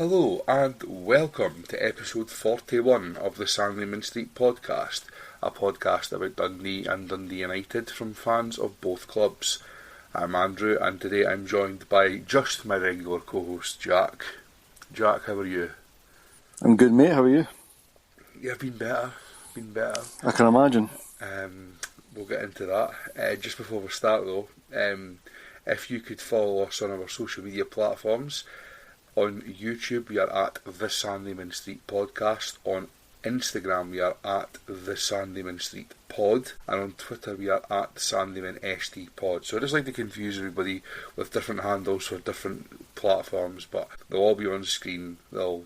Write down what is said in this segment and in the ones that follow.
Hello and welcome to episode 41 of the Sandeman Street podcast, a podcast about Dundee and Dundee United from fans of both clubs. I'm Andrew and today I'm joined by just my regular co-host Jack. Jack, how are you? I'm good, mate. How are you? Yeah, been better. I can imagine. We'll get into that. Just before we start though, if you could follow us on our social media platforms. On YouTube we are at the Sandeman Street Podcast. On Instagram we are at the Sandeman Street Pod, and on Twitter we are at Sandeman ST Pod. So I just like to confuse everybody with different handles for different platforms, but they'll all be on screen. We'll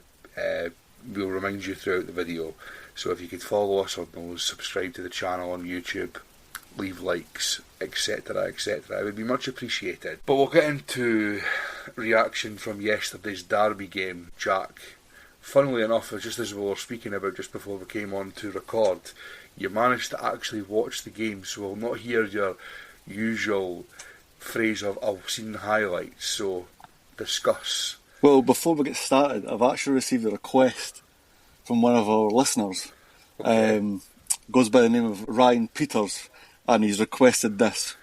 remind you throughout the video. So if you could follow us on those, subscribe to the channel on YouTube, leave likes, etc, etc, it would be much appreciated. But we'll get into reaction from yesterday's derby game. Jack, funnily enough, just as we were speaking about just before we came on to record, you managed to actually watch the game, so we'll not hear your usual phrase of "I've seen the highlights," so discuss. Well, before we get started, I've actually received a request from one of our listeners. Okay. Goes by the name of Ryan Peters, and he's requested this.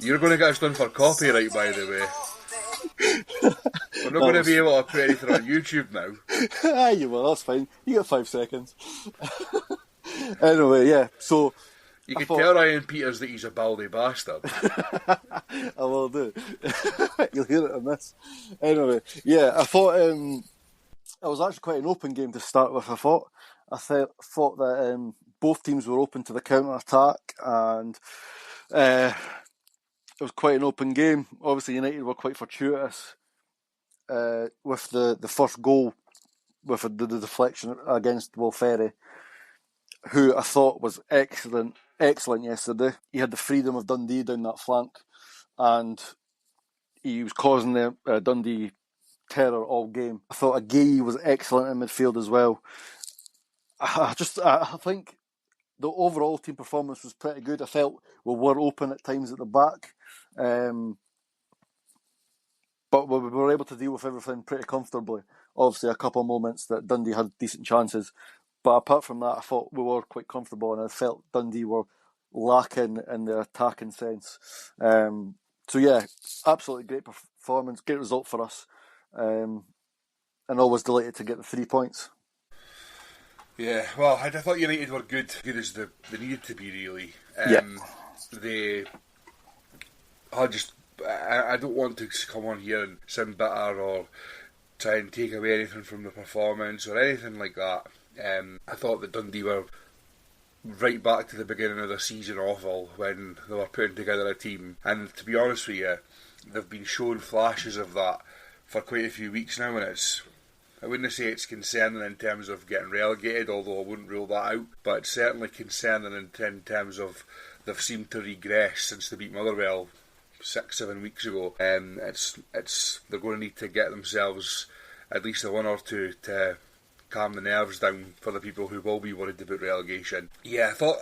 You're going to get us done for copyright, by the way. We're not going to be able to put anything on YouTube now. Ah, you will, that's fine. You get 5 seconds. Anyway, yeah, so... You can tell Ryan Peters that he's a baldy bastard. I will do. You'll hear it on this. Anyway, yeah, I thought it was actually quite an open game to start with. I thought that both teams were open to the counter-attack, and it was quite an open game. Obviously, United were quite fortuitous with the first goal, with the deflection against Will Ferry, who I thought was excellent yesterday. He had the freedom of Dundee down that flank, and he was causing the Dundee terror all game. I thought Aguirre was excellent in midfield as well. I think the overall team performance was pretty good. I felt we were open at times at the back, but we were able to deal with everything pretty comfortably. Obviously, a couple of moments that Dundee had decent chances, but apart from that, I thought we were quite comfortable, and I felt Dundee were lacking in their attacking sense. So yeah, absolutely great performance, great result for us, and always delighted to get the 3 points. Yeah, well, I thought United were good as they needed to be, really. I don't want to come on here and sound bitter or try and take away anything from the performance or anything like that. I thought that Dundee were right back to the beginning of the season awful when they were putting together a team, and to be honest with you, they've been showing flashes of that for quite a few weeks now, and I wouldn't say it's concerning in terms of getting relegated, although I wouldn't rule that out, but it's certainly concerning in terms of they've seemed to regress since they beat Motherwell 6-7 weeks ago. They're going to need to get themselves at least a win or two to calm the nerves down for the people who will be worried about relegation. Yeah, I thought,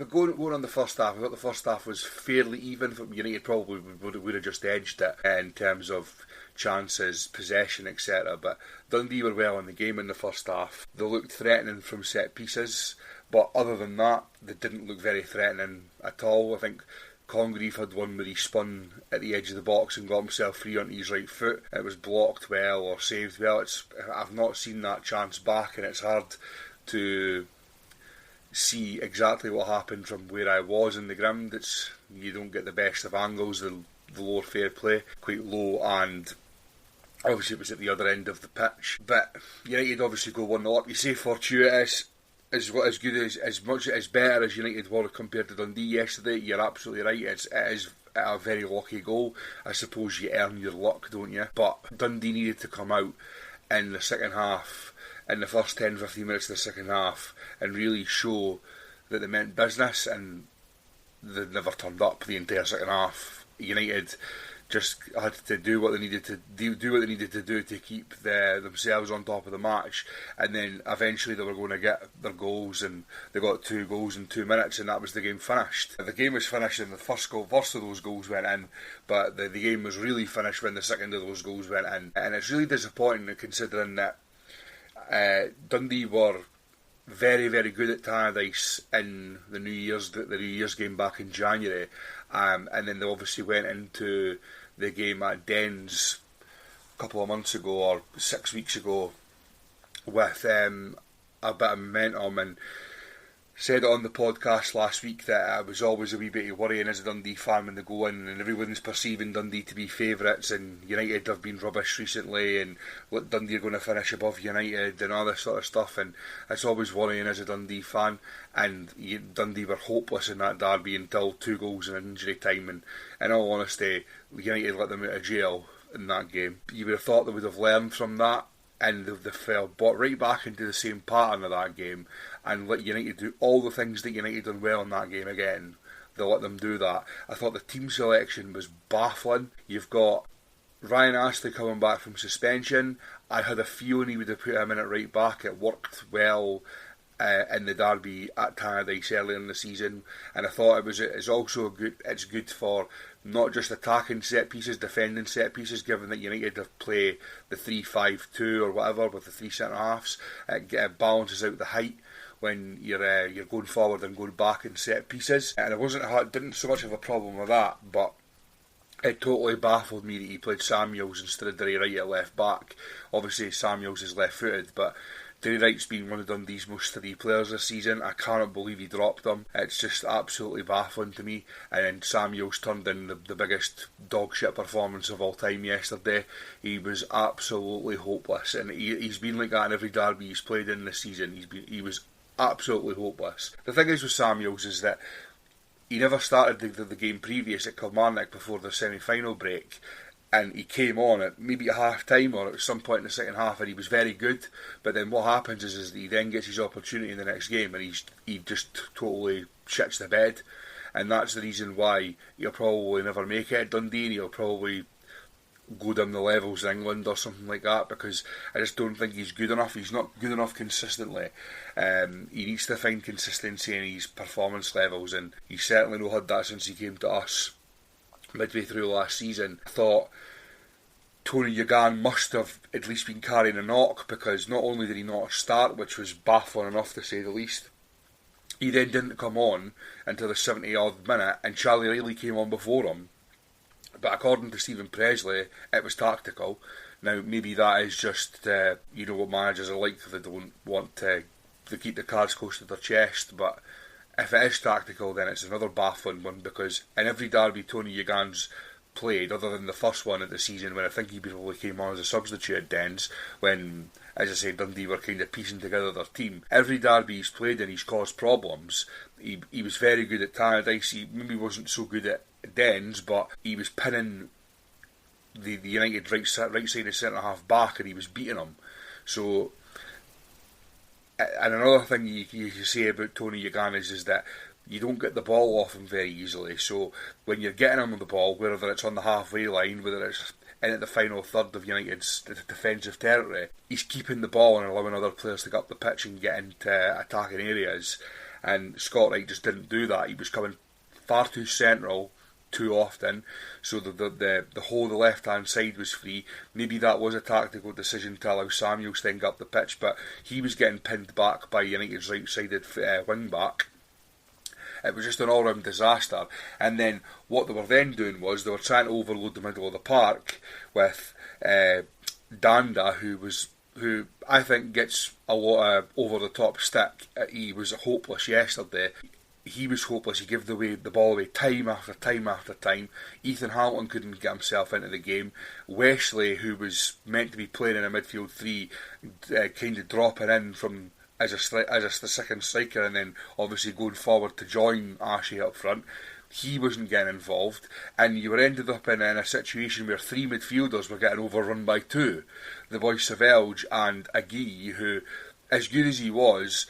going on the first half, I thought the first half was fairly even. United probably would have just edged it in terms of chances, possession, etc. But Dundee were well in the game in the first half. They looked threatening from set pieces, but other than that, they didn't look very threatening at all. I think Congreve had one where he spun at the edge of the box and got himself free onto his right foot. It was blocked well or saved well. I've not seen that chance back, and it's hard to see exactly what happened from where I was in the ground. You don't get the best of angles. The lower fair play, quite low, and obviously it was at the other end of the pitch. But United obviously go 1-0 up. You say fortuitous. As good as much as better as United were compared to Dundee yesterday, you're absolutely right. It is a very lucky goal. I suppose you earn your luck, don't you? But Dundee needed to come out in the second half, in the first 10-15 minutes of the second half, and really show that they meant business, and they never turned up the entire second half. United just had to do what they needed to do what they needed to do to keep themselves on top of the match, and then eventually they were going to get their goals, and they got 2 goals in 2 minutes, and that was the game finished. The game was finished and the first of those goals went in, but the game was really finished when the second of those goals went in, and it's really disappointing considering that Dundee were very, very good at Tannadice in the New Year's game back in January, and then they obviously went into the game at Dens a couple of months ago or 6 weeks ago with a bit of momentum, and said on the podcast last week that I was always a wee bit worrying as a Dundee fan when they go in and everyone's perceiving Dundee to be favourites, and United have been rubbish recently, and what Dundee are going to finish above United and all this sort of stuff, and it's always worrying as a Dundee fan. And Dundee were hopeless in that derby until 2 goals in injury time, and in all honesty United let them out of jail in that game. You would have thought they would have learned from that, and they fell right back into the same pattern of that game and let United do all the things that United done well in that game again. They let them do that. I thought the team selection was baffling. You've got Ryan Astley coming back from suspension. I had a feeling he would have put him in at right back. It worked well in the derby at Tannadice earlier in the season, and I thought it's good for not just attacking set pieces, defending set pieces, given that United have play the 3-5-2 or whatever with the 3 centre halves. It balances out the height when you're going forward and going back in set pieces, and it didn't so much of a problem with that, but it totally baffled me that he played Samuels instead of Derry Wright at left back. Obviously Samuels is left footed, but Derry Wright's been one of Dundee's most steady players this season. I cannot believe he dropped him. It's just absolutely baffling to me. And then Samuels turned in the biggest dog shit performance of all time yesterday. He was absolutely hopeless, and he's been like that in every derby he's played in this season. He was absolutely hopeless. The thing is with Samuels is that he never started the game previous at Kilmarnock before the semi-final break, and he came on at maybe at half time or at some point in the second half, and he was very good. But then what happens is that he then gets his opportunity in the next game, and he just totally shits the bed, and that's the reason why he'll probably never make it at Dundee, and he'll probably go down the levels in England or something like that, because I just don't think he's good enough. He's not good enough consistently. He needs to find consistency in his performance levels, and he's certainly not had that since he came to us midway through last season. I thought Tony Yagan must have at least been carrying a knock, because not only did he not start, which was baffling enough to say the least, he then didn't come on until the 70-odd minute, and Charlie Riley came on before him. But according to Stephen Presley, it was tactical. Now, maybe that is just, what managers are like. They don't want to keep the cards close to their chest. But if it is tactical, then it's another baffling one, because in every derby Tony Yagan's played, other than the first one of the season, when I think he probably came on as a substitute at Dens, when, as I say, Dundee were kind of piecing together their team. Every derby he's played in, he's caused problems. He was very good at Tannadice. He maybe wasn't so good at Dens, but he was pinning the United right side of centre half back, and he was beating them. So, and another thing you say about Tony Yagan is that you don't get the ball off him very easily. So when you're getting him on the ball, whether it's on the halfway line, whether it's in at the final third of United's defensive territory, he's keeping the ball and allowing other players to get up the pitch and get into attacking areas. And Scott Wright just didn't do that. He was coming far too central too often, so the whole of the left hand side was free. Maybe that was a tactical decision to allow Samuels to get up the pitch, but he was getting pinned back by United's right-sided wing back. It was just an all-round disaster. And then what they were then doing was they were trying to overload the middle of the park with Danda, who I think gets a lot of over-the-top stick. He was hopeless yesterday. He was hopeless. He gave the ball away time after time after time. Ethan Hamilton couldn't get himself into the game. Wesley, who was meant to be playing in a midfield three, kind of dropping in from as the second striker, and then obviously going forward to join Ashley up front. He wasn't getting involved, and you were ended up in a situation where 3 midfielders were getting overrun by 2. The boy Savelge and Agui, who, as good as he was,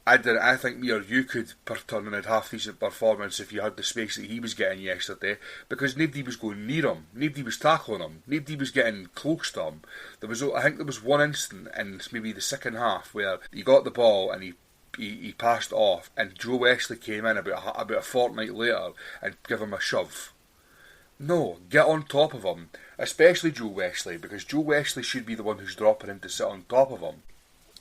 I think me or you could turn in a half decent performance if you had the space that he was getting yesterday, because nobody was going near him, nobody was tackling him, nobody was getting close to him. I think there was one instant in maybe the second half where he got the ball and he passed off, and Joe Wesley came in about a fortnight later and gave him a shove. No, get on top of him, especially Joe Wesley, because Joe Wesley should be the one who's dropping in to sit on top of him.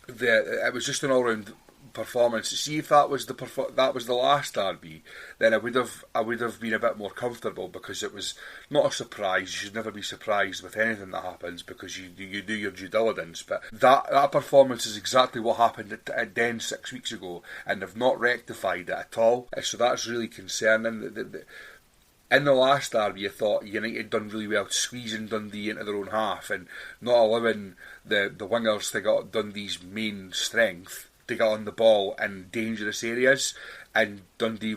It was just an all-round performance. See, if that was the last derby, then I would have been a bit more comfortable, because it was not a surprise. You should never be surprised with anything that happens, because you do your due diligence. But that performance is exactly what happened at Den 6 weeks ago, and they've not rectified it at all. So that's really concerning. In the last derby, I thought United done really well squeezing Dundee into their own half and not allowing the wingers to get Dundee's main strength to get on the ball in dangerous areas, and Dundee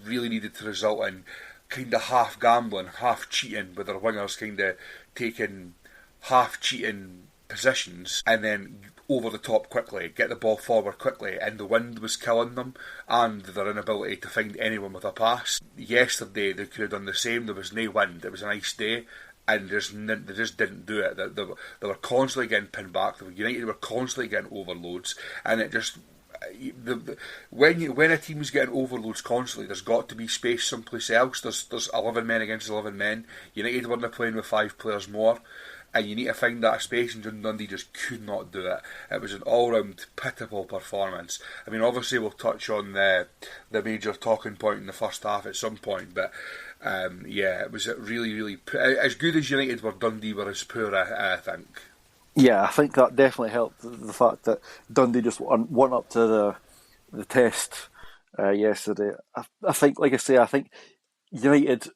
really needed to result in kind of half gambling, half cheating, with their wingers kind of taking half cheating positions and then over the top quickly, get the ball forward quickly, and the wind was killing them and their inability to find anyone with a pass. Yesterday they could have done the same. There was no wind, it was a nice day, and they just didn't do it. They were constantly getting pinned back. United were constantly getting overloads, and it just when a team's getting overloads constantly, there's got to be space someplace else. There's 11 men against 11 men. United weren't playing with 5 players more, and you need to find that space, and Dundee just could not do it. It was an all-round pitiful performance. I mean, obviously we'll touch on the major talking point in the first half at some point, but it was really, really as good as United were. Dundee were as poor, I think. Yeah, I think that definitely helped, the fact that Dundee just went up to the test yesterday. I think, like I say, I think United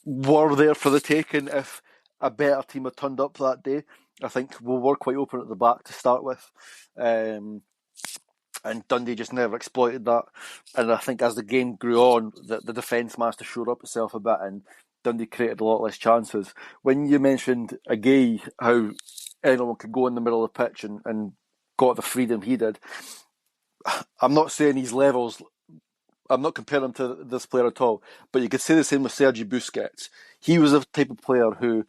were there for the taking if a better team had turned up that day. I think we were quite open at the back to start with, and Dundee just never exploited that. And I think as the game grew on, the defence managed to shore up itself a bit, and Dundee created a lot less chances. When you mentioned Agay, how anyone could go in the middle of the pitch and got the freedom he did, I'm not saying he's levels. I'm not comparing him to this player at all, but you could say the same with Sergi Busquets. He was the type of player who,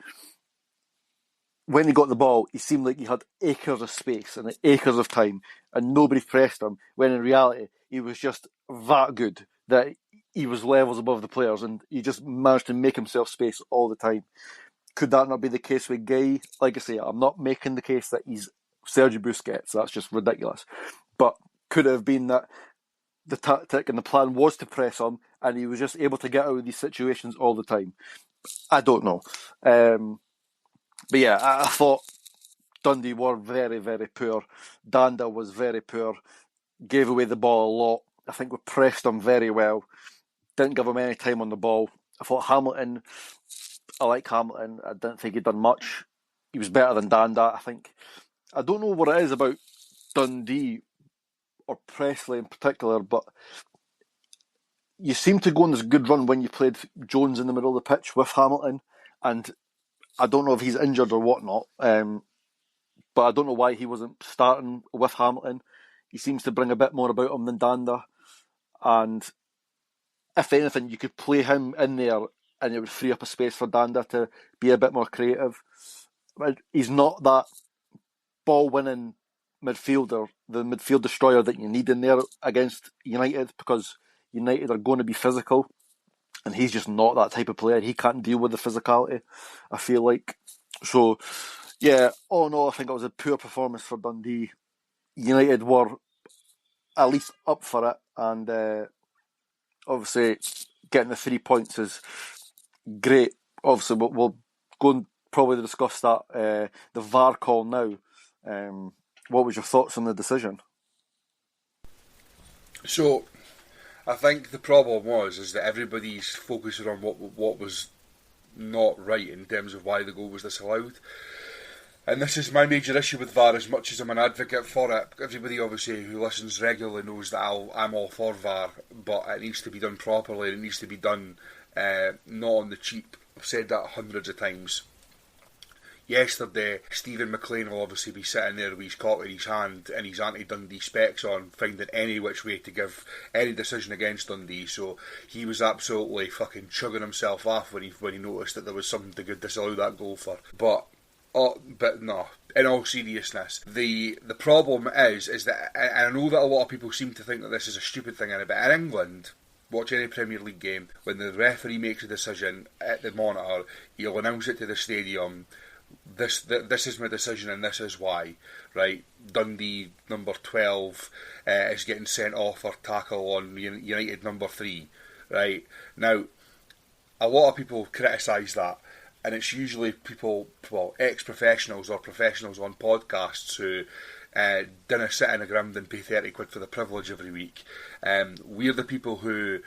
when he got the ball, he seemed like he had acres of space and acres of time, and nobody pressed him, when in reality, he was just that good that he was levels above the players, and he just managed to make himself space all the time. Could that not be the case with Guy? Like I say, I'm not making the case that he's Sergi Busquets. That's just ridiculous. But could it have been that the tactic and the plan was to press him, and he was just able to get out of these situations all the time? I don't know. But yeah, I thought Dundee were very, very poor. Danda was very poor. Gave away the ball a lot. I think we pressed him very well. Didn't give him any time on the ball. I thought Hamilton, I like Hamilton. I didn't think he'd done much. He was better than Danda, I think. I don't know what it is about Dundee or Presley in particular, but you seem to go on this good run when you played Jones in the middle of the pitch with Hamilton, and I don't know if he's injured or whatnot, but I don't know why he wasn't starting with Hamilton. He seems to bring a bit more about him than Danda, and if anything, you could play him in there and it would free up a space for Danda to be a bit more creative. But he's not that ball-winning midfielder, the midfield destroyer that you need in there against United, because United are going to be physical, and he's just not that type of player. He can't deal with the physicality, I feel like. So, yeah, all in all, I think it was a poor performance for Dundee. United were at least up for it, and obviously getting the 3 points is great. Obviously, we'll go and probably discuss that, the VAR call now. What was your thoughts on the decision? So, I think the problem is that everybody's focusing on what was not right in terms of why the goal was disallowed. And this is my major issue with VAR, as much as I'm an advocate for it. Everybody obviously who listens regularly knows that I'm all for VAR, but it needs to be done properly, and it needs to be done not on the cheap. I've said that hundreds of times. yesterday, Stephen McLean will obviously be sitting there with his cock in his hand and his anti-Dundee specs on, finding any which way to give any decision against Dundee. So he was absolutely fucking chugging himself off when he noticed that there was something to disallow that goal for. But no. In all seriousness, the problem is that, and I know that a lot of people seem to think that this is a stupid thing, but in England, watch any Premier League game, when the referee makes a decision at the monitor, he'll announce it to the stadium. This is my decision and this is why. Right, Dundee number 12 is getting sent off for tackle on United number 3. Right, now a lot of people criticise that, and it's usually people, well, ex-professionals or professionals on podcasts who dinna sit in a ground and pay 30 quid for the privilege every week. We're the people who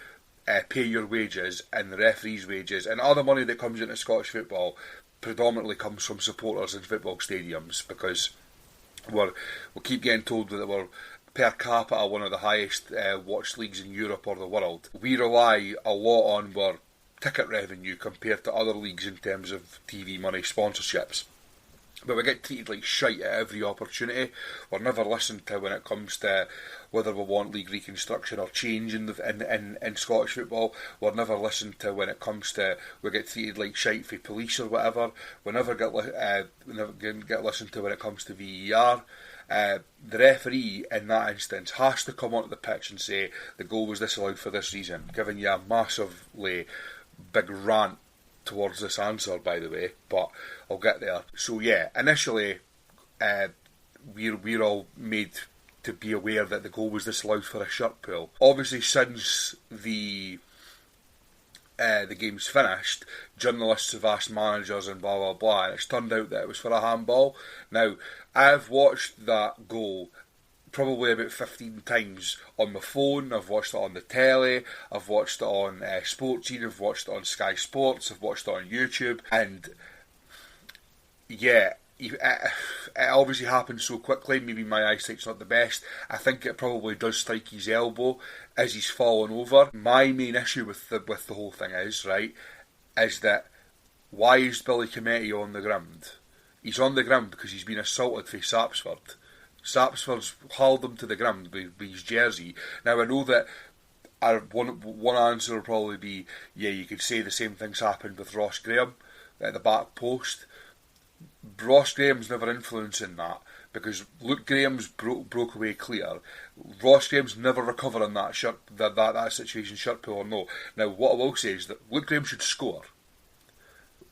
pay your wages and the referees' wages, and all the money that comes into Scottish football predominantly comes from supporters in football stadiums, because we keep getting told that we're per capita one of the highest watched leagues in Europe or the world. We rely a lot on our ticket revenue compared to other leagues in terms of TV money sponsorships. But we get treated like shite at every opportunity. We're never listened to when it comes to whether we want league reconstruction or change in Scottish football. We're never listened to when it comes to we get treated like shite for police or whatever. We never get listened to when it comes to VAR. The referee in that instance has to come onto the pitch and say the goal was disallowed for this reason, giving you a massively big rant towards this answer, by the way, but I'll get there. So yeah, initially we're all made to be aware that the goal was disallowed for a shirt pull. Obviously, since the game's finished, journalists have asked managers and blah blah blah, and it's turned out that it was for a handball. Now, I've watched that goal probably about 15 times on my phone. I've watched it on the telly, I've watched it on Sportscene, I've watched it on Sky Sports, I've watched it on YouTube, and yeah, it obviously happened so quickly. Maybe my eyesight's not the best. I think it probably does strike his elbow as he's fallen over. My main issue with the whole thing is that why is Billy Cometti on the ground? He's on the ground because he's been assaulted for Sapsford. Sapsford's hauled him to the ground with his jersey. Now, I know that one answer will probably be, yeah, you could say the same thing's happened with Ross Graham at the back post. Ross Graham's never influencing that, because Luke Graham's broke away clear. Ross Graham's never recovering that situation, shirt pull or no. Now, what I will say is that Luke Graham should score.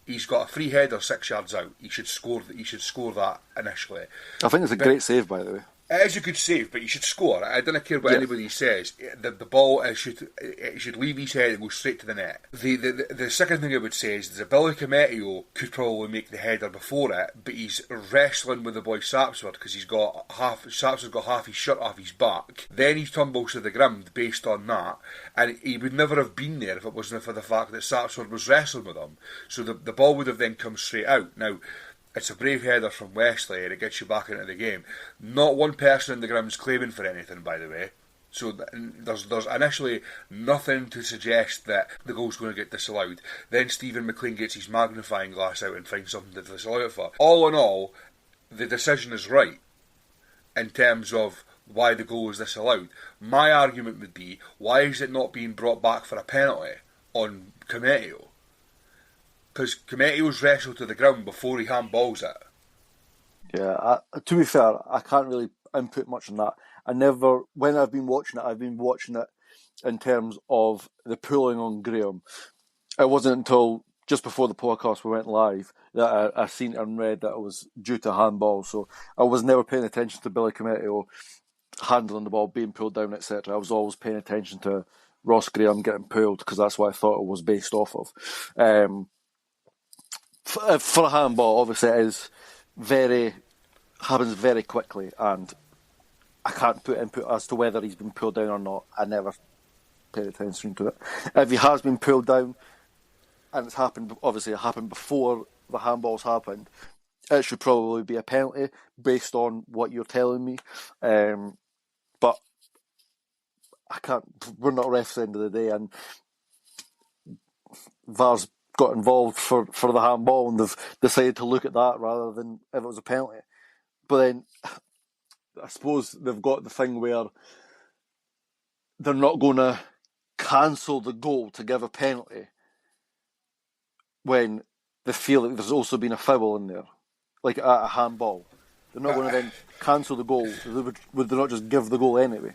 He's got a free header 6 yards out. He should score that initially. I think it's a great save, by the way. It is a good save, but he should score. I don't care what anybody says. The ball should leave his head and go straight to the net. The second thing I would say is that Billy Cometti could probably make the header before it, but he's wrestling with the boy Sapsford because Sapsford's got half his shirt off his back. Then he tumbles to the ground based on that, and he would never have been there if it wasn't for the fact that Sapsford was wrestling with him. So the ball would have then come straight out. Now, it's a brave header from Wesley and it gets you back into the game. Not one person in the ground's claiming for anything, by the way. So there's initially nothing to suggest that the goal's going to get disallowed. Then Stephen McLean gets his magnifying glass out and finds something to disallow it for. All in all, the decision is right in terms of why the goal was disallowed. My argument would be, why is it not being brought back for a penalty on Cometti? Because Cometti was wrestled to the ground before he handballs it. Yeah, to be fair, I can't really input much on that. When I've been watching it in terms of the pulling on Graham. It wasn't until just before the podcast we went live that I seen and read that it was due to handball. So I was never paying attention to Billy Cometti handling the ball, being pulled down, etc. I was always paying attention to Ross Graham getting pulled because that's what I thought it was based off of. For a handball, obviously it happens very quickly, and I can't put input as to whether he's been pulled down or not. I never paid attention to it. If he has been pulled down, and it's happened, obviously it happened before the handballs happened, it should probably be a penalty based on what you're telling me. But I can't. We're not refs at the end of the day, and VAR's got involved for the handball, and they've decided to look at that rather than if it was a penalty. But then I suppose they've got the thing where they're not going to cancel the goal to give a penalty when they feel like there's also been a foul in there, like a handball. They're not going to then cancel the goal. Would they not just give the goal anyway?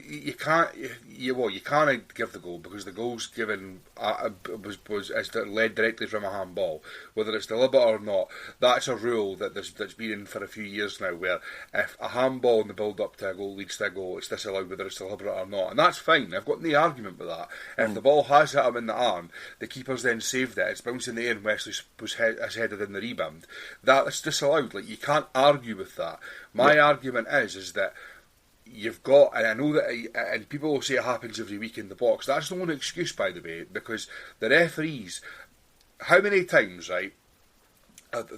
You can't. You can't give the goal because the goal's given was led directly from a handball, whether it's deliberate or not. That's a rule that's been in for a few years now, where if a handball in the build up to a goal leads to a goal, it's disallowed whether it's deliberate or not, and that's fine. I've got no argument with that. If the ball has hit him in the arm, the keeper's then saved it. It's bounced in the air and Wesley has headed in the rebound. That's disallowed. Like, you can't argue with that. My argument is that you've got, and I know that, and people will say it happens every week in the box. That's not an excuse, by the way, because the referees, how many times, right,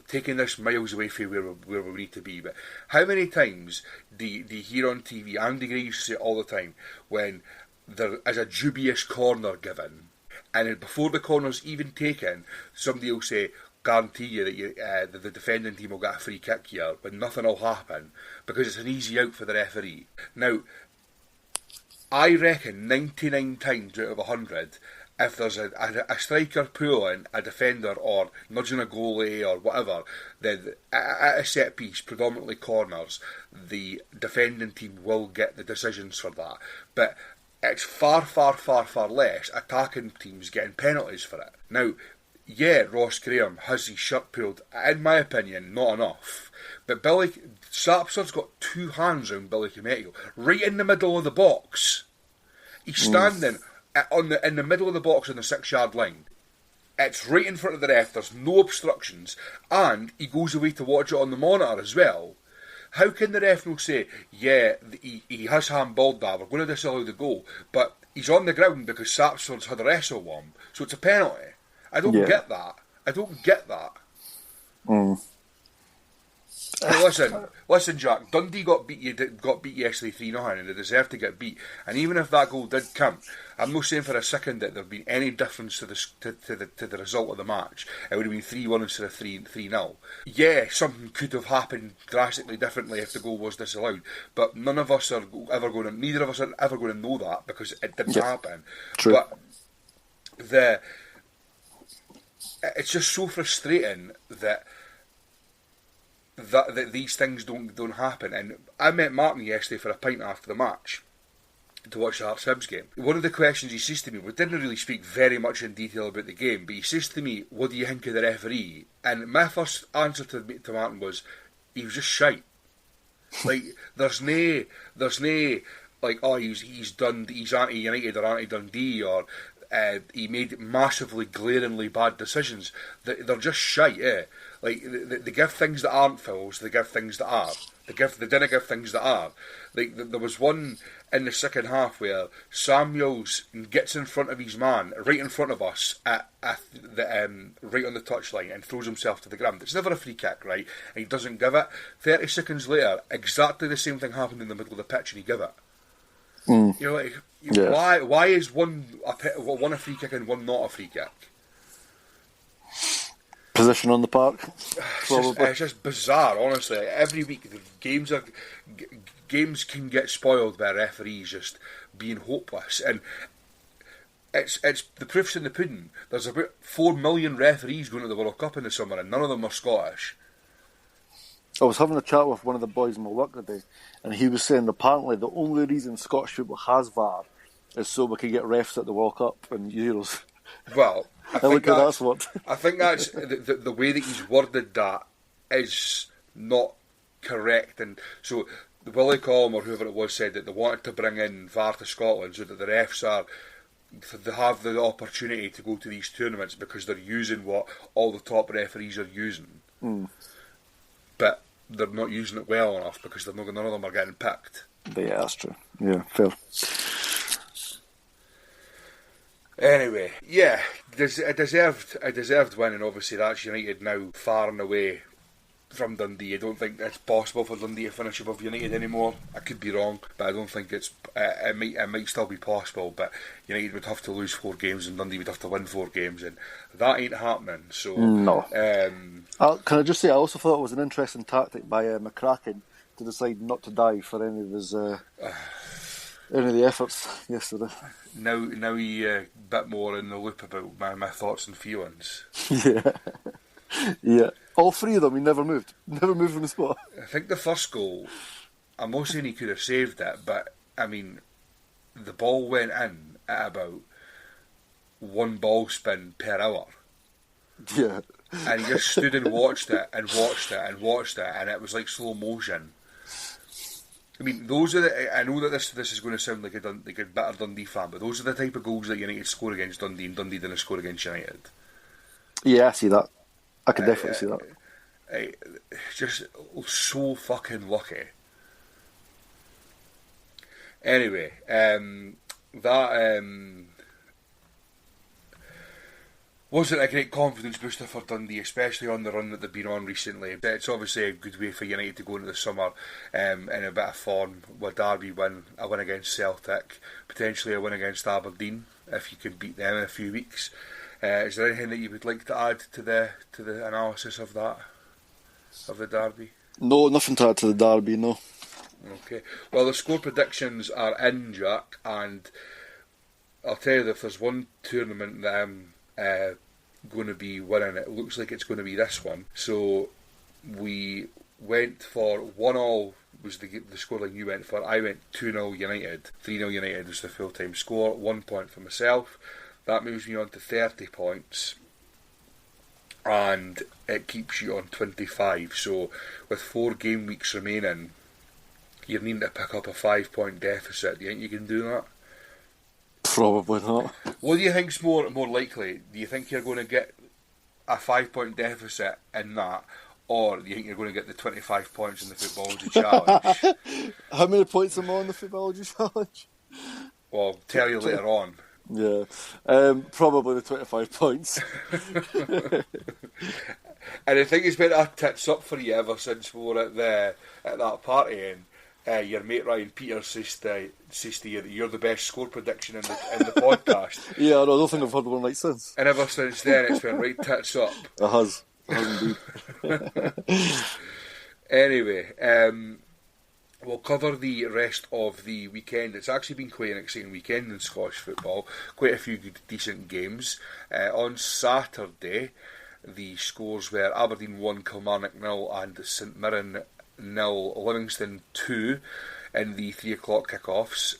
taking this miles away from where we need to be, but how many times do you hear on TV, Andy Gray used to say it all the time, when there is a dubious corner given, and before the corner's even taken, somebody will say, guarantee you that the defending team will get a free kick here, but nothing will happen because it's an easy out for the referee. Now, I reckon 99 times out of 100, if there's a striker pulling a defender or nudging a goalie or whatever, then at a set piece, predominantly corners, the defending team will get the decisions for that. But it's far, far, far, far less attacking teams getting penalties for it. Now, yeah, Ross Graham has his shirt pulled. In my opinion, not enough. But Sapson's got two hands on Billy Cometio, right in the middle of the box. He's standing in the middle of the box on the 6-yard line. It's right in front of the ref. There's no obstructions, and he goes away to watch it on the monitor as well. How can the ref not say, yeah, he has handballed that, we're going to disallow the goal, but he's on the ground because Sapson's had a wrestle with him, so it's a penalty? I don't get that. Listen, Jack. Dundee got beat yesterday 3-0, and they deserve to get beat. And even if that goal did count, I'm not saying for a second that there'd been any difference to the result of the match. It would have been 3-1 instead of 3-0. Yeah, something could have happened drastically differently if the goal was disallowed. But neither of us are ever going to know that because it didn't happen. True. But it's just so frustrating that these things don't happen. And I met Martin yesterday for a pint after the match to watch the Hearts Hibs game. One of the questions he says to me, we didn't really speak very much in detail about the game, but he says to me, what do you think of the referee? And my first answer to Martin was, he was just shite. Like, there's no like, oh, he's anti-United or anti-Dundee, or he made massively, glaringly bad decisions. They're just shite, eh? Like, they give things that aren't fouls, they give things that are. They didn't give things that are. Like, there was one in the second half where Samuels gets in front of his man, right in front of us, right on the touchline, and throws himself to the ground. It's never a free kick, right? And he doesn't give it. 30 seconds later, exactly the same thing happened in the middle of the pitch, and he gave it. You're like, why is one a free kick and one not a free kick? Position on the park. It's just bizarre, honestly. Every week the games can get spoiled by referees just being hopeless, and it's the proof's in the pudding. There's about 4 million referees going to the World Cup in the summer, and none of them are Scottish. I was having a chat with one of the boys in my work today, and he was saying apparently the only reason Scottish football has VAR is so we can get refs at the World Cup and Euros. Well, I think that's the way that he's worded that is not correct. And so Willie Collum or whoever it was said that they wanted to bring in VAR to Scotland so that the refs they have the opportunity to go to these tournaments because they're using what all the top referees are using. But they're not using it well enough because none of them are getting picked. But yeah, that's true. Yeah, fair. Anyway, yeah, a deserved win, and obviously that's United now far and away from Dundee. I don't think it's possible for Dundee to finish above United anymore. I could be wrong, but I don't think it's. It might still be possible, but United would have to lose 4 games and Dundee would have to win 4 games, and that ain't happening. So no. Can I just say, I also thought it was an interesting tactic by McCracken to decide not to dive for any of his any of the efforts yesterday. Now he a bit more in the loop about my thoughts and feelings. Yeah. All 3 of them, he never moved from the spot. I think the first goal, I'm not saying he could have saved it, but I mean, the ball went in at about 1 ball spin per hour. Yeah. And he just stood and watched it and watched it and watched it, and it was like slow motion. I mean, those are the. I know that this is going to sound like a better Dundee fan, but those are the type of goals that United score against Dundee, and Dundee didn't score against United. Yeah, I see that. I can definitely see that. Just so fucking lucky. Anyway, that wasn't a great confidence booster for Dundee, especially on the run that they've been on recently. It's obviously a good way for United to go into the summer in a bit of form. With Derby win, a win against Celtic, potentially a win against Aberdeen if you can beat them in a few weeks. Is there anything that you would like to add to the analysis of that, of the Derby? No, nothing to add to the Derby, no. Okay. Well, the score predictions are in, Jack, and I'll tell you that if there's one tournament that I'm going to be winning, it looks like it's going to be this one. So we went for 1-1 was the scoreline you went for. I went 2-0 United. 3-0 United was the full-time score. 1 point for myself. That moves me on to 30 points. And it keeps you on 25. So with 4 game weeks remaining, you're needing to pick up a 5-point deficit. Do you think you can do that? Probably not. What do you think's more likely? Do you think you're going to get a 5-point deficit in that, or do you think you're going to get the 25 points in the Futbology Challenge? How many points am I on the Futbology Challenge? Well, I'll tell you later on. Yeah, probably the 25 points. And I think it's been our tits up for you ever since we were at that party, and your mate Ryan Peters says to you that you're the best score prediction in the podcast. Yeah, I don't think I've heard one like since. And ever since then, it's been right tits up. It has indeed. Anyway, we'll cover the rest of the weekend. It's actually been quite an exciting weekend in Scottish football. Quite a few good, decent games. On Saturday, the scores were Aberdeen 1, Kilmarnock 0 and St Mirren 0, Livingston 2 in the 3 o'clock kickoffs.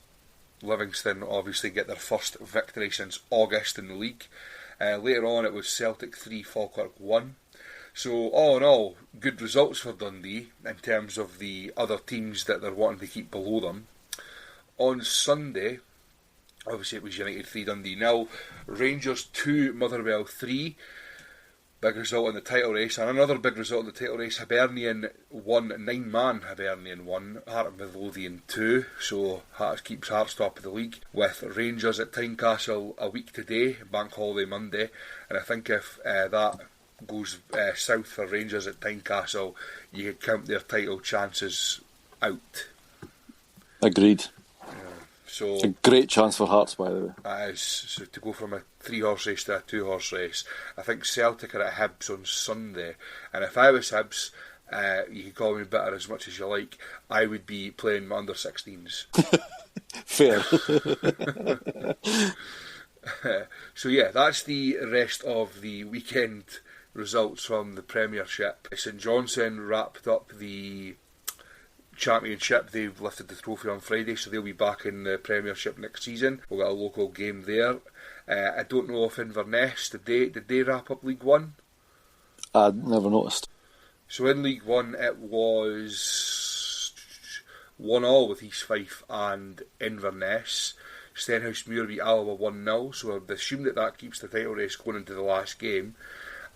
Livingston obviously get their first victory since August in the league. Later on it was Celtic 3, Falkirk 1. So all in all, good results for Dundee in terms of the other teams that they're wanting to keep below them. On Sunday, obviously it was United 3, Dundee 0, Rangers 2, Motherwell 3. Big result in the title race, and another big result in the title race. Hibernian 1, 9-man Hibernian 1, Heart of Midlothian 2. So Hearts keeps Hearts top of the league, with Rangers at Tynecastle a week today, Bank Holiday Monday. And I think if that goes south for Rangers at Tynecastle, you could count their title chances out. Agreed. So it's a great chance for Hearts, by the way. That is. So to go from a 3-horse race to a 2-horse race. I think Celtic are at Hibs on Sunday, and if I was Hibs, you can call me bitter as much as you like, I would be playing my under-16s. Fair. So yeah, that's the rest of the weekend results from the Premiership. St Johnstone wrapped up the Championship. They've lifted the trophy on Friday, so they'll be back in the Premiership next season. We'll get a local game there. I don't know if Inverness, did they wrap up League One? I never noticed. So in League One it was 1-1 with East Fife and Inverness. Stenhousemuir beat Alloa 1-0, so I assume that keeps the title race going into the last game.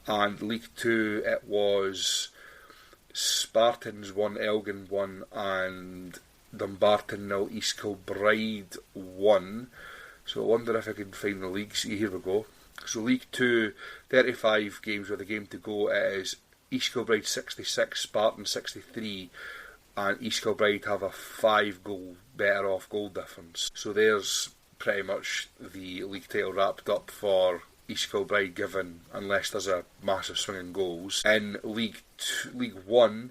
And League 2 it was Spartans 1, Elgin 1 and Dumbarton 0, East Kilbride 1. So I wonder if I can find the leagues. Here we go. So League 2, 35 games with a game to go. It is East Kilbride 66, Spartan 63, and East Kilbride have a 5 goal better off goal difference. So there's pretty much the league title wrapped up for East Kilbride, given unless there's a massive swing in goals. In League 1,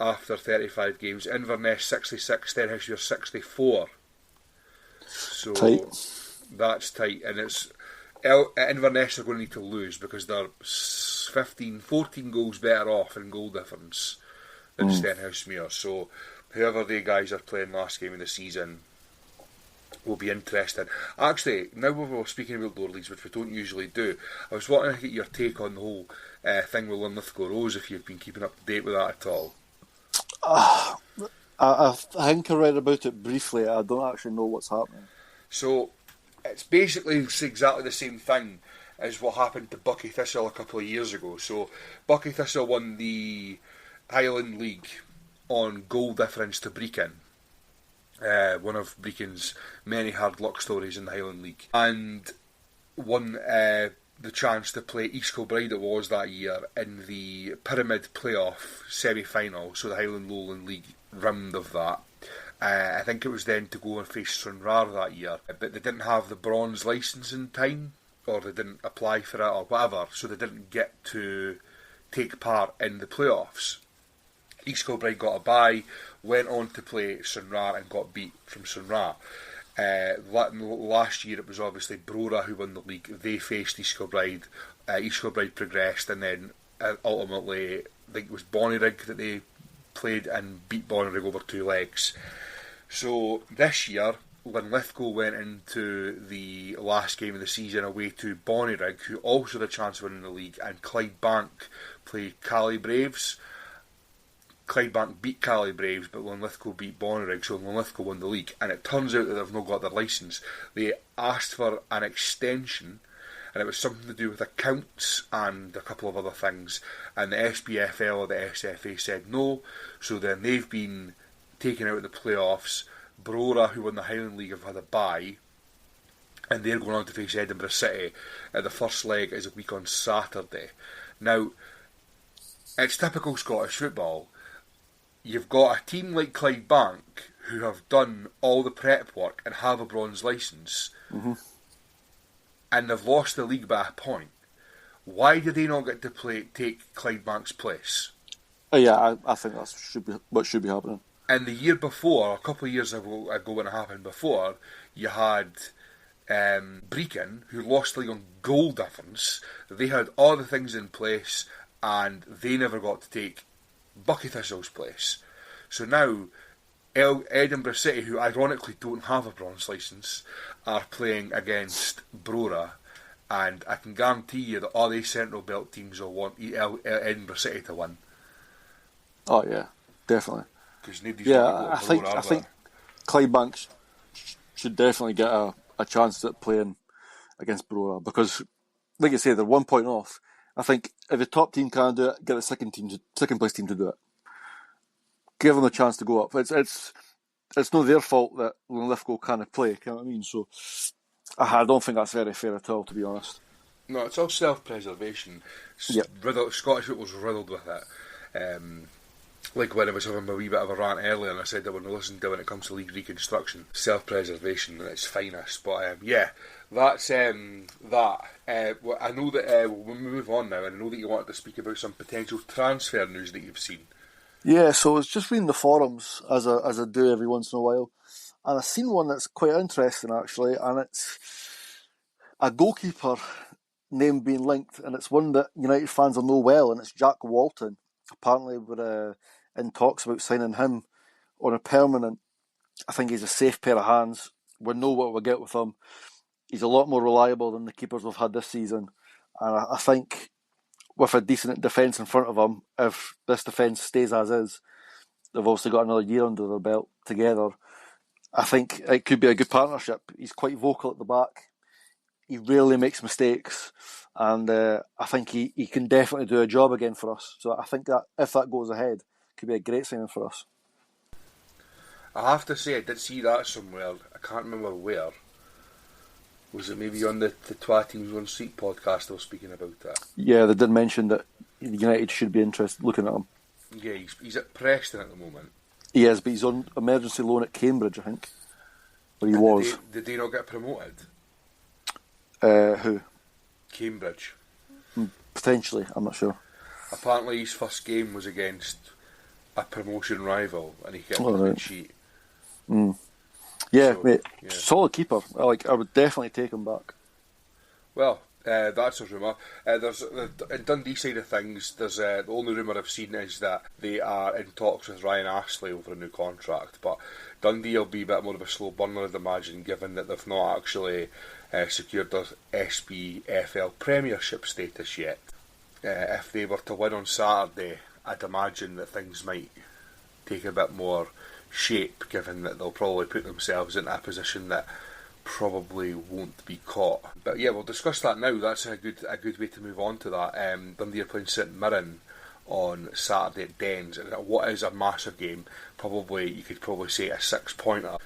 after 35 games, Inverness 66, Stenhousemuir 64. So tight. That's tight, and it's Inverness are going to need to lose because they're 14 goals better off in goal difference than Stenhousemuir. So whoever the guys are playing last game of the season will be interesting. Actually, now we're speaking about lower leagues, which we don't usually do, I was wanting to get your take on the whole thing with Linlithgow Rose, if you've been keeping up to date with that at all. I think I read about it briefly. I don't actually know what's happening. So it's basically exactly the same thing as what happened to Buckie Thistle a couple of years ago. So Buckie Thistle won the Highland League on goal difference to Brecon. One of Brecon's many hard luck stories in the Highland League, and won the chance to play East Kilbride, it was that year, in the Pyramid playoff semi-final, so the Highland Lowland League round of that. I think it was then to go and face Stranraer that year, but they didn't have the bronze licence in time, or they didn't apply for it or whatever, so they didn't get to take part in the playoffs. East Kilbride got a bye, went on to play Stranraer and got beat from Stranraer. Last year it was obviously Brora who won the league. They faced East Kilbride. East Kilbride progressed, and then ultimately I think it was Bonnyrigg that they played and beat Bonnyrigg over 2 legs. So this year Linlithgow went into the last game of the season away to Bonnyrigg, who also had a chance of winning the league, and Clydebank played Cally Braves. Clydebank beat Cally Braves, but Linlithgow beat Bonnyrigg, so Linlithgow won the league. And it turns out that they've not got their licence. They asked for an extension, and it was something to do with accounts and a couple of other things. And the SPFL or the SFA said no, so then they've been taken out of the playoffs. Brora, who won the Highland League, have had a bye, and they're going on to face Edinburgh City. The first leg is a week on Saturday. Now, it's typical Scottish football. You've got a team like Clydebank who have done all the prep work and have a bronze licence, and they've lost the league by a point. Why do they not get to take Clydebank's place? Yeah, I think that should be what should be happening. And the year before, a couple of years ago when it happened before, you had Brecon, who lost the league on goal difference. They had all the things in place, and they never got to take Buckie Thistle's place. So now Edinburgh City, who ironically don't have a bronze licence, are playing against Brora, and I can guarantee you that all these Central Belt teams will want Edinburgh City to win. Oh yeah, definitely. Because nobody's I think Clydebank should definitely get a chance at playing against Brora, because, like you say, they're 1 point off. I think if the top team can do it, get the second place team to do it. Give them a chance to go up. It's not their fault that Linlithgow can't play. You know what I mean? So I don't think that's very fair at all, to be honest. No, it's all self-preservation. Yep. Scottish football's riddled with it. Like when I was having a wee bit of a rant earlier, and I said that when I listen to when it comes to league reconstruction, self-preservation at its finest. But yeah, that's that. I know that we'll move on now, and I know that you wanted to speak about some potential transfer news that you've seen. Yeah, so I was just reading the forums as I do every once in a while, and I've seen one that's quite interesting actually, and it's a goalkeeper name being linked, and it's one that United fans will know well, and it's Jack Walton. Apparently we're in talks about signing him on a permanent. I think he's a safe pair of hands. We know what we'll get with him. He's a lot more reliable than the keepers we've had this season, and I think with a decent defence in front of him, if this defence stays as is, they've obviously got another year under their belt together. I think it could be a good partnership. He's quite vocal at the back. He rarely makes mistakes, and I think he can definitely do a job again for us. So I think that if that goes ahead, it could be a great signing for us. I have to say, I did see that somewhere. I can't remember where. Was it maybe on the Twa Teams One Street podcast they were speaking about that? Yeah, they did mention that United should be interested looking at him. Yeah, he's at Preston at the moment. He is, but he's on emergency loan at Cambridge, I think. Where he And was. Did they not get promoted? Who? Cambridge. Potentially, I'm not sure. Apparently his first game was against a promotion rival and he kept a clean sheet. Yeah, So, mate. yeah. Solid keeper. I would definitely take him back. Well, that's a rumour. There's in Dundee side of things. There's the only rumour I've seen is that they are in talks with Ryan Astley over a new contract. But Dundee will be a bit more of a slow burner, I'd imagine, given that they've not actually secured their SPFL Premiership status yet. If they were to win on Saturday, I'd imagine that things might take a bit more shape, given that they'll probably put themselves in a position that probably won't be caught. But yeah, we'll discuss that now. That's a good way to move on to that. Dundee are playing St Mirren on Saturday at Dens, and what is a massive game. You could probably say a 6-pointer.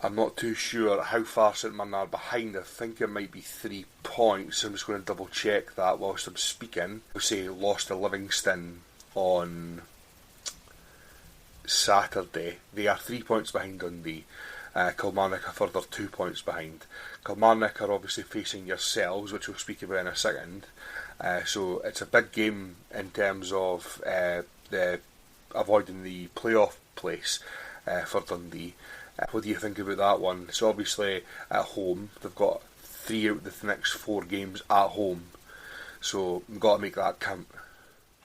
I'm not too sure how far St Mirren are behind. I think it might be 3 points. I'm just going to double check that whilst I'm speaking. We'll say lost to Livingston on Saturday. They are 3 points behind Dundee. Kilmarnock are further 2 points behind. Kilmarnock are obviously facing yourselves, which we'll speak about in a second. So it's a big game in terms of avoiding the playoff place for Dundee. What do you think about that one? So obviously at home, they've got 3 out of the next 4 games at home. So you've got to make that count.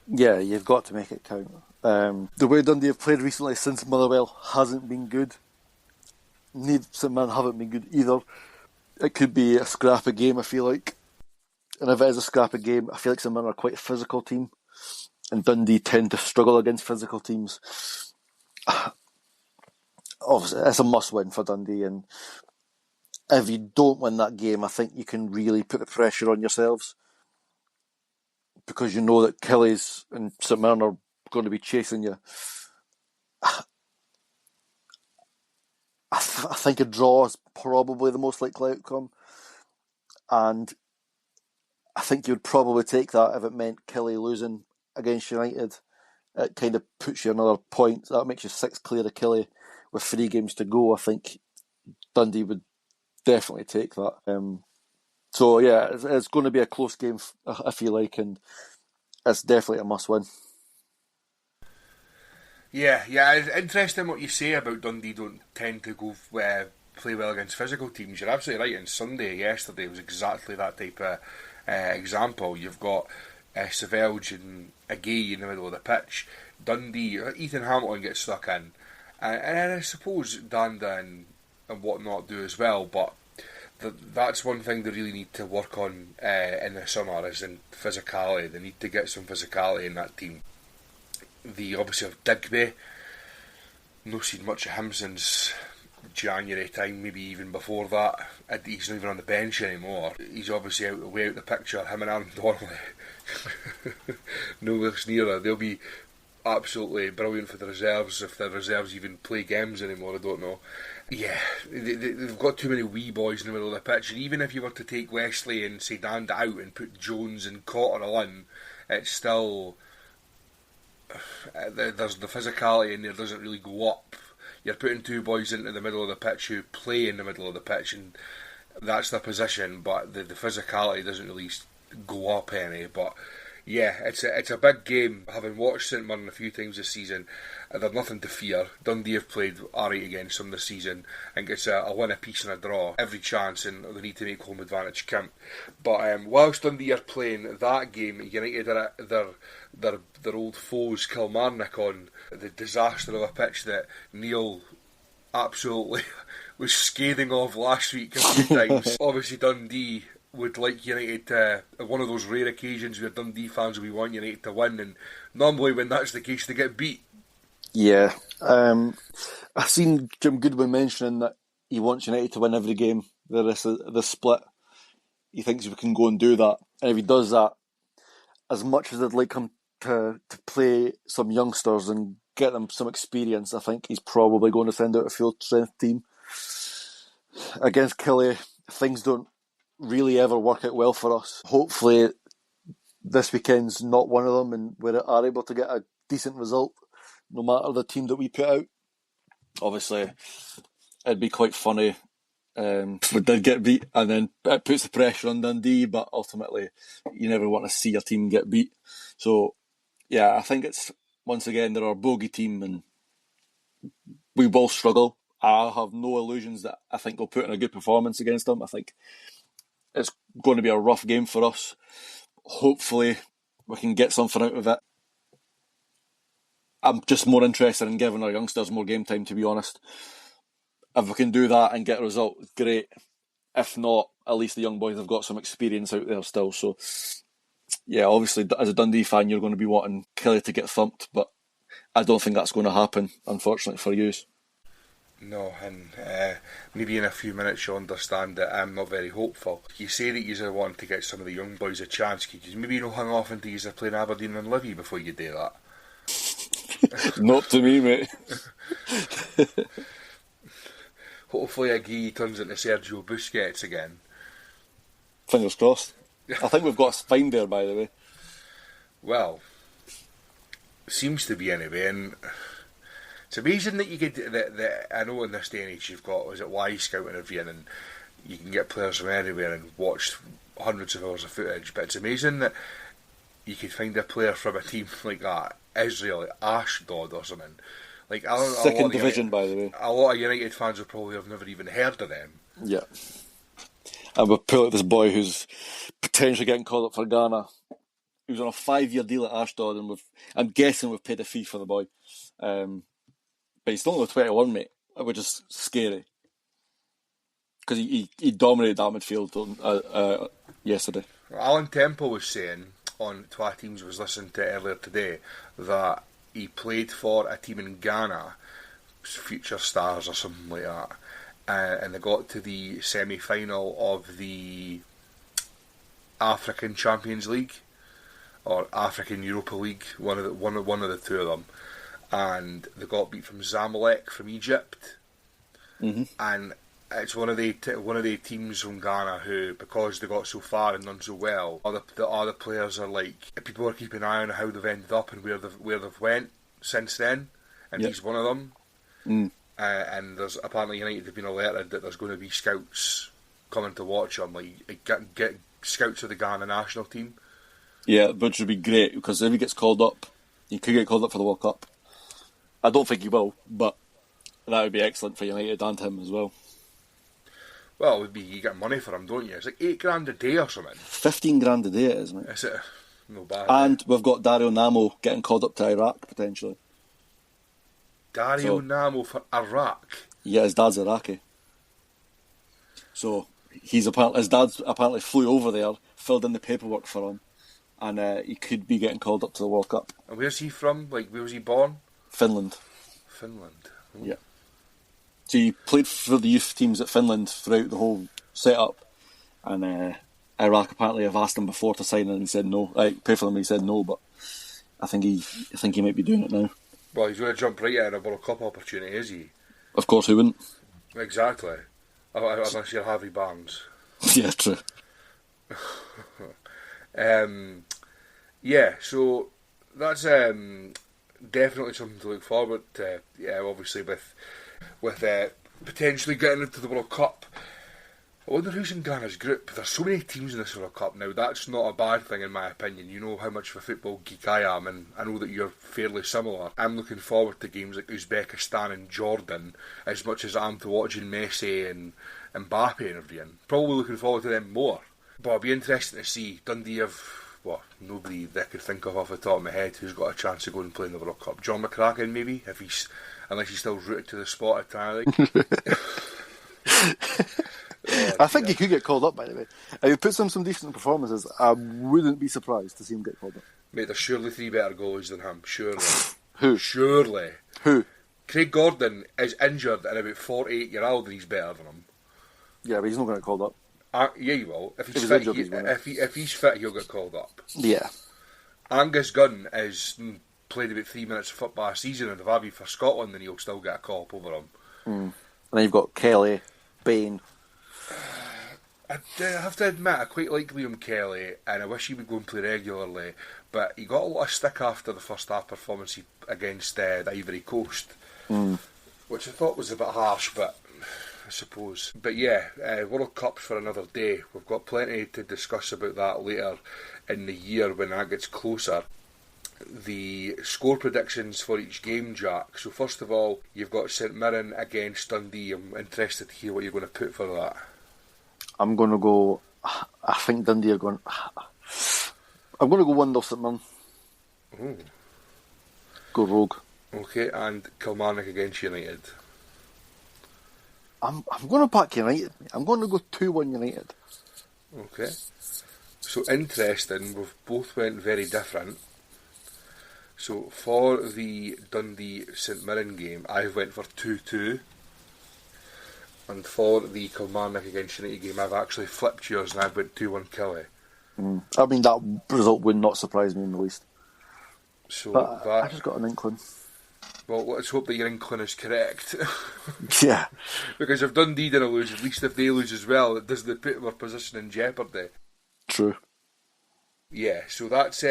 Yeah, you've got to make it count. The way Dundee have played recently since Motherwell hasn't been good. St Mirren haven't been good either. It could be a scrappy game, I feel like. And if it is a scrappy game, I feel like St Mirren are quite a physical team. And Dundee tend to struggle against physical teams. Obviously, it's a must-win for Dundee. And if you don't win that game, I think you can really put the pressure on yourselves. Because you know that Killies and St Mirren are going to be chasing you. I think a draw is probably the most likely outcome. And I think you would probably take that if it meant Killie losing against United. It kind of puts you another point. That makes you 6 clear of Killie with 3 games to go. I think Dundee would definitely take that. So yeah, it's going to be a close game, I feel like, and it's definitely a must-win. Yeah, it's interesting what you say about Dundee don't tend to go play well against physical teams. You're absolutely right. On Sunday, yesterday, was exactly that type of example. You've got Savelge and Agay in the middle of the pitch. Dundee, Ethan Hamilton gets stuck in. And I suppose Danda and whatnot do as well, but that's one thing they really need to work on in the summer, is in physicality. They need to get some physicality in that team. They obviously have Digby. No seen much of him since January time, maybe even before that. He's not even on the bench anymore. He's obviously way out the picture. Him and Aaron Donnelly, nowhere nearer. They'll be absolutely brilliant for the reserves, if the reserves even play games anymore. I don't know. Yeah, they've got too many wee boys in the middle of the pitch, and even if you were to take Wesley and say Danda out and put Jones and Cotterill in, it's still there's the physicality in there doesn't really go up. You're putting 2 boys into the middle of the pitch who play in the middle of the pitch, and that's their position, but the physicality doesn't really go up any. But yeah, it's a big game. Having watched St Mirren a few times this season, they've nothing to fear. Dundee have played alright against them this season. I think it's a win, a piece and a draw. Every chance, and they need to make home advantage count. But whilst Dundee are playing that game, United are at their old foes Kilmarnock on the disaster of a pitch that Neil absolutely was scathing of last week a few times. Obviously Dundee would like United to, one of those rare occasions where Dundee fans will want United to win, and normally when that's the case they get beat. Yeah, I've seen Jim Goodwin mentioning that he wants United to win every game. The split, he thinks we can go and do that, and if he does that, as much as I'd like him to play some youngsters and get them some experience, I think he's probably going to send out a full strength team. Against Killie, things don't really ever work out well for us. Hopefully this weekend's not one of them, and we are able to get a decent result, no matter the team that we put out. Obviously, it'd be quite funny if we did get beat, and then it puts the pressure on Dundee, but ultimately you never want to see your team get beat. So, yeah, I think it's, once again, they're our bogey team, and we will struggle. I have no illusions that I think we'll put in a good performance against them. I think it's going to be a rough game for us. Hopefully, we can get something out of it. I'm just more interested in giving our youngsters more game time, to be honest. If we can do that and get a result, great. If not, at least the young boys have got some experience out there still. So, yeah, obviously, as a Dundee fan, you're going to be wanting Kelly to get thumped, but I don't think that's going to happen, unfortunately, for you. No, and maybe in a few minutes you'll understand that I'm not very hopeful. You say that you want to get some of the young boys a chance. Could you maybe hang off until you're playing Aberdeen and Livy before you do that? Not to me, mate. Hopefully Agui turns into Sergio Busquets again. Fingers crossed. I think we've got a spine there, by the way. Well, seems to be anyway, and it's amazing that you get that. I know in this day and age you've got, is it Y Scout and everything, and you can get players from anywhere and watch hundreds of hours of footage, but it's amazing that you could find a player from a team like that, Israel, Ashdod or something. Like, second division, by the way. A lot of United fans will probably have never even heard of them. Yeah. And we've put out this boy who's potentially getting called up for Ghana. He was on a 5-year deal at Ashdod, and I'm guessing we've paid a fee for the boy. But he's still only 21, mate, which is scary. Because he dominated that midfield yesterday. Alan Temple was saying on Twa Teams, was listening to earlier today, that he played for a team in Ghana, Future Stars or something like that, and they got to the semi-final of the African Champions League or African Europa League, one of the two of them, and they got beat from Zamalek from Egypt, and it's one of the teams from Ghana who, because they got so far and done so well, the other players are like, people are keeping an eye on how they've ended up and where they've went since then, and he's one of them. And there's apparently United have been alerted that there's going to be scouts coming to watch him, like get scouts of the Ghana national team. Yeah, which would be great, because if he gets called up, he could get called up for the World Cup. I don't think he will, but that would be excellent for United and him as well. Well, it would be, you get money for him, don't you? It's like $8,000 a day or something. 15 grand a day it is, mate. Is it? No bad. And we've got Dario Namo getting called up to Iraq, potentially. Dario Namo for Iraq? Yeah, his dad's Iraqi. So, his dad apparently flew over there, filled in the paperwork for him, and he could be getting called up to the World Cup. And where's he from? Like, where was he born? Finland. Finland. Oh. Yeah. So he played for the youth teams at Finland throughout the whole setup, and Iraq apparently have asked him before to sign, and he said no. Pay for them, he said no, but I think he might be doing it now. Well, he's going to jump right in a World Cup opportunity, is he? Of course, who wouldn't? Exactly. Unless you're Harvey Barnes. Yeah, true. Yeah, so that's definitely something to look forward to. Yeah, obviously with potentially getting into the World Cup. I wonder who's in Ghana's group. There's so many teams in this World Cup now. That's not a bad thing in my opinion. You know how much of a football geek I am, and I know that you're fairly similar. I'm looking forward to games like Uzbekistan and Jordan as much as I am to watching Messi and Mbappe and everything. Probably looking forward to them more. But it'll be interesting to see. Dundee have, nobody that I could think of off the top of my head who's got a chance to go and play in the World Cup. John McCracken maybe, unless he's still rooted to the spot at Tannadice. I think he could get called up, by the way. If he puts in some decent performances, I wouldn't be surprised to see him get called up. Mate, there's surely 3 better goalies than him. Surely. Who? Surely. Who? Craig Gordon is injured and about 48 years old and he's better than him. Yeah, but he's not going to get called up. Yeah, he will. If he's fit, if he's fit, he'll get called up. Yeah. Angus Gunn has played about 3 minutes of football a season, and if I be for Scotland, then he'll still get a call up over him. And then you've got Kelly, Bain. I have to admit, I quite like Liam Kelly, and I wish he would go and play regularly, but he got a lot of stick after the first half performance against the Ivory Coast, which I thought was a bit harsh, but I suppose. But yeah, World Cup's for another day. We've got plenty to discuss about that later in the year when that gets closer. The score predictions for each game, Jack. So first of all, you've got St Mirren against Dundee. I'm interested to hear what you're going to put for that. I'm going to go... I think Dundee are going... I'm going to go 1-0 St Mirren. Ooh. Go rogue. Okay, and Kilmarnock against United. I'm going to back United. I'm going to go 2-1 United. Okay. So interesting, we've both went very different. So for the Dundee St Mirren game, I went for 2-2. And for the Kilmarnock against United game, I've actually flipped yours and I've went 2-1 Killy. I mean, that result would not surprise me in the least. So but I just got an inkling. Well, let's hope that your inkling is correct. Yeah. Because if Dundee didn't lose, at least if they lose as well, it doesn't put their position in jeopardy. True. Yeah, so that's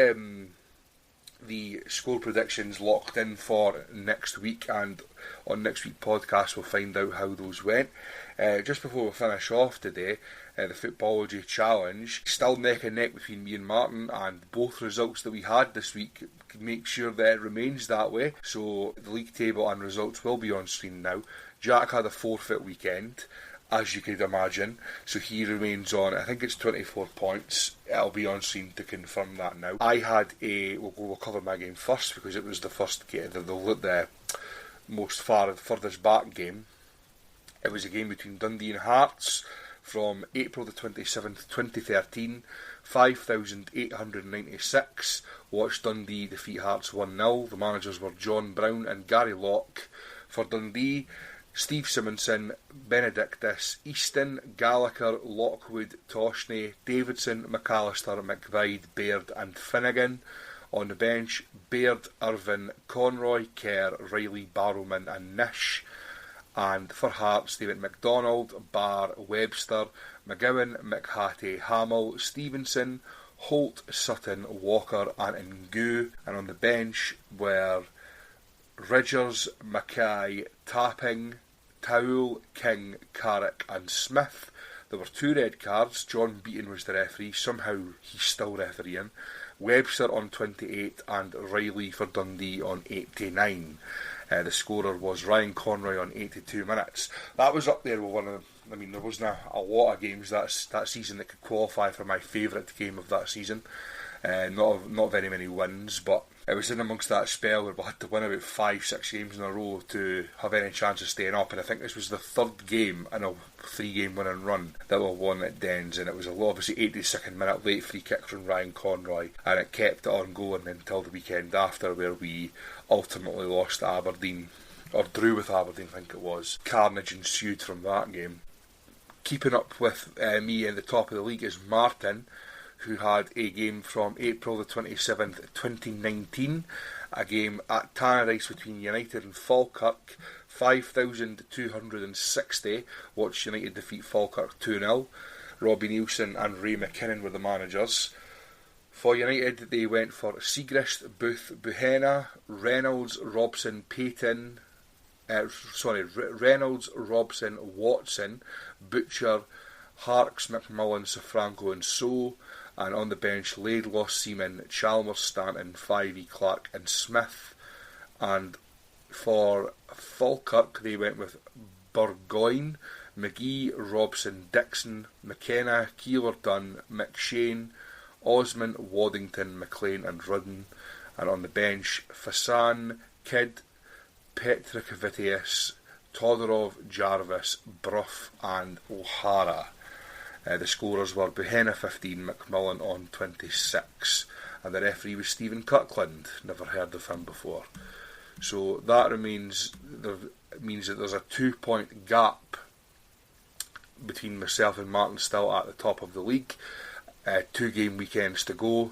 the score predictions locked in for next week, and on next week's podcast we'll find out how those went. Just before we finish off today, the Futbology Challenge, still neck and neck between me and Martin, and both results that we had this week make sure that it remains that way. So the league table and results will be on screen now. Jack had a forfeit weekend, as you could imagine, so he remains on, I think it's 24 points. It'll be on screen to confirm that now. I had we'll cover my game first because it was the first game, the most furthest back game. It was a game between Dundee and Hearts from April the 27th, 2013, 5,896. Watched Dundee defeat Hearts 1-0. The managers were John Brown and Gary Locke. For Dundee, Steve Simonson, Benedictus, Easton, Gallagher, Lockwood, Toshney, Davidson, McAllister, McBride, Baird and Finnegan. On the bench, Baird, Irvin, Conroy, Kerr, Riley, Barrowman and Nish. And for Hearts, they went MacDonald, Barr, Webster, McGowan, McHattie, Hamill, Stevenson, Holt, Sutton, Walker and Ngu. And on the bench were Ridgers, Mackay, Tapping, Towell, King, Carrick and Smith. There were 2 red cards. John Beaton was the referee. Somehow he's still refereeing. Webster on 28 and Riley for Dundee on 89. The scorer was Ryan Conroy on 82 minutes. That was up there with one of the... I mean, there wasn't a lot of games that season that could qualify for my favourite game of that season. Not very many wins, but it was in amongst that spell where we had to win about 5-6 games in a row to have any chance of staying up, and I think this was the 3rd game in a 3-game winning run that we won at Dens, and it was obviously 82nd minute late free kick from Ryan Conroy, and it kept it on going until the weekend after, where we ultimately lost to Aberdeen, or drew with Aberdeen I think it was. Carnage ensued from that game. Keeping up with me in the top of the league is Martin, who had a game from April the 27th, 2019, a game at Tannadice between United and Falkirk, 5,260, watched United defeat Falkirk 2-0. Robbie Nielsen and Ray McKinnon were the managers. For United, they went for Siegrist, Booth, Buhena, Reynolds, Robson, Payton, Reynolds, Robson, Watson, Butcher, Harks, McMullen, Safranco and So. And on the bench, Laidlaw, Seaman, Chalmers, Stanton, Fivey, Clark and Smith. And for Falkirk, they went with Burgoyne, McGee, Robson, Dixon, McKenna, Keeler, Dunn, McShane, Osman, Waddington, McLean and Rudden. And on the bench, Fasan, Kidd, Petrikavitius, Todorov, Jarvis, Bruff and O'Hara. The scorers were Buhena 15, McMullen on 26, and the referee was Stephen Kirkland. Never heard of him before. So that means that there's a 2-point gap between myself and Martin still at the top of the league. 2 game weekends to go.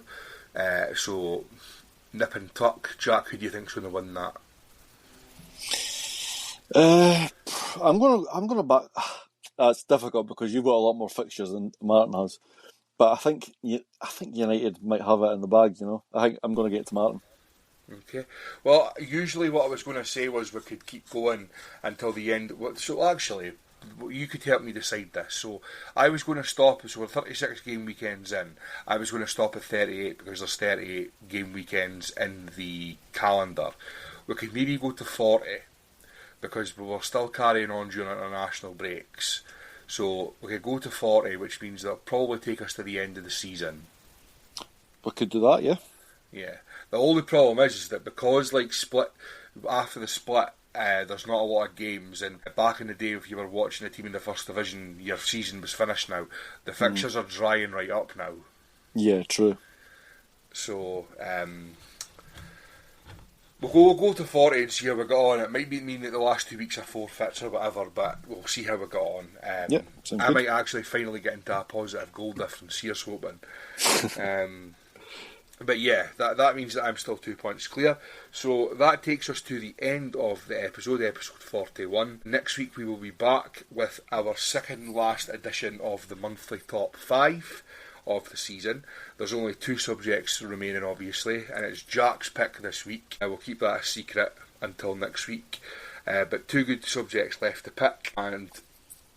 So nip and tuck. Jack, who do you think's going to win that? I'm gonna back. It's difficult because you've got a lot more fixtures than Martin has. But I think United might have it in the bag. I think I'm going to get to Martin. Okay. Well, usually what I was going to say was we could keep going until the end. So actually, you could help me decide this. So I was going to stop. So we're 36 game weekends in. I was going to stop at 38 because there's 38 game weekends in the calendar. We could maybe go to 40 because we were still carrying on during international breaks. So we could go to 40, which means that'll probably take us to the end of the season. We could do that, yeah. Yeah. The only problem is that because after the split, there's not a lot of games, and back in the day, if you were watching a team in the first division, your season was finished now. The fixtures are drying right up now. Yeah, true. So we'll go to 40 and see how we go on. It might mean that the last 2 weeks are forfeits or whatever, but we'll see how we go on. I might actually finally get into a positive goal difference. Here's hoping. But yeah, that means that I'm still 2 points clear. So that takes us to the end of the episode 41. Next week we will be back with our second last edition of the monthly top 5 of the season. There's only 2 subjects remaining, obviously, and it's Jack's pick this week. I will keep that a secret until next week. But 2 good subjects left to pick, and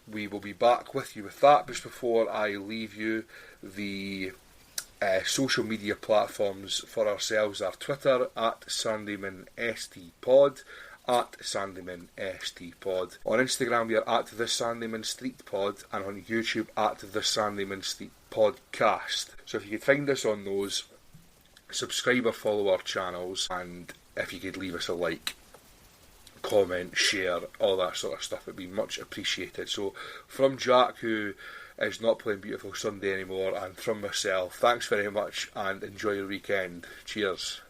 we will be back with you with that. Just before I leave you, the social media platforms for ourselves are Twitter at SandemanSTPod, at SandemanSTPod. On Instagram we are at the Sandeman Street Pod, and on YouTube at the Sandeman Street Podcast. So if you could find us on those, subscribe or follow our channels, and if you could leave us a like, comment, share, all that sort of stuff, it'd be much appreciated. So from Jack, who is not playing Beautiful Sunday anymore, and from myself, thanks very much and enjoy your weekend. Cheers.